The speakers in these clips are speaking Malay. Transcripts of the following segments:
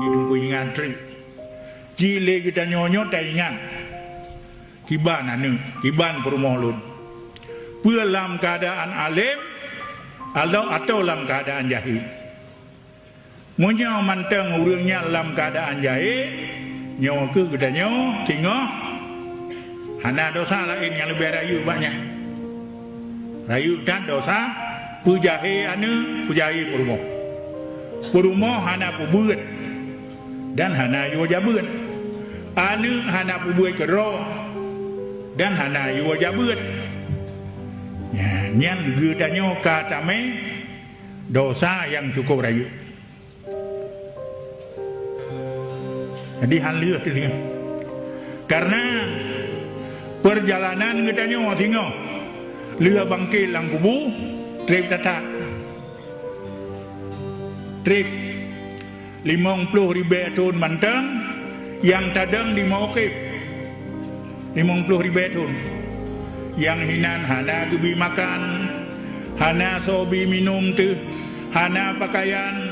Kidung ngantri cile kita nyonyo taingan kiban anu kiban perumohlun dalam keadaan alim atau dalam keadaan jahil. Munyo manteng urangnya dalam keadaan jahil nyawa ke kita nyawa tengok hana dosa lain yang lebih rayu banyak rayu dan dosa pujahe anu pujahe perumoh hana pubuat dan hana yuwa jabat anu hana pubuat kero dan hana yuwa jabat nyan gedanyo katame dosa yang cukup rayu. Jadi hal liur tu karena perjalanan gedanyo tinggal liur bangkit lang kubu trip data trip 50,000 tahun mantang yang tadang di Mawakif 50,000 tahun yang hinan hana gebi makan hana sobi minum tu hana pakaian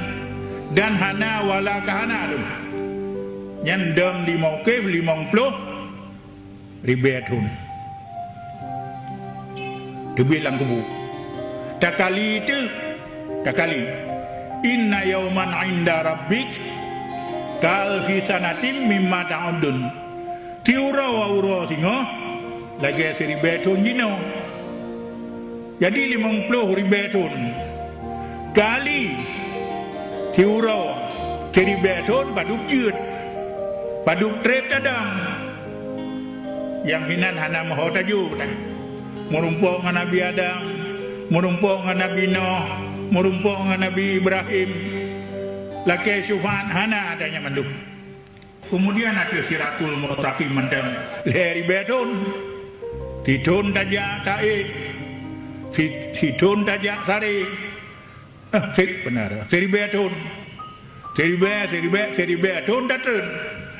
dan hana wala kahana tu yang dang di Mawakif 50,000 tahun tu bilang kubu tak kali itu tak kali inna yauman inda rabbik kal fi sanatin mimma ta'udun tiura wa ura singo lagi 1,000 tahun jino jadi 50,000 tahun kali tiura 1,000 tahun paduk jut paduk trep tadang yang hinan hana maho taju merumpok dengan Nabi Adam merumpok dengan Nabi Nuh merumpok dengan Nabi Ibrahim laki syufan hana adanya manduk. Kemudian ada siratul mustaqim mendang lehri bedon tidun tajak taik sidun tajak sari benar 1,000 tahun 1,000 tahun datun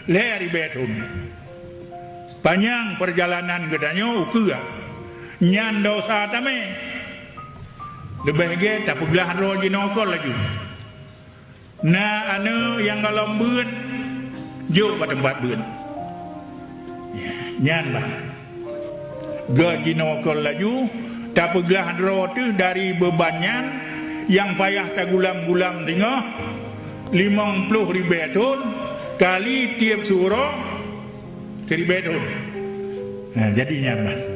lehri bedon panjang perjalanan gedanyo ukura nyan dosa tame lebih ge tak belah roh jinokol lagi na anu yang kalau beun jo pada tempat beun nyan bah ge jinokol laju tak belah roh tu dari bebannya yang payah tak gulam-gulam tengok 50,000 tahun kali tiap surah 1,000 tahun jadi nyan bah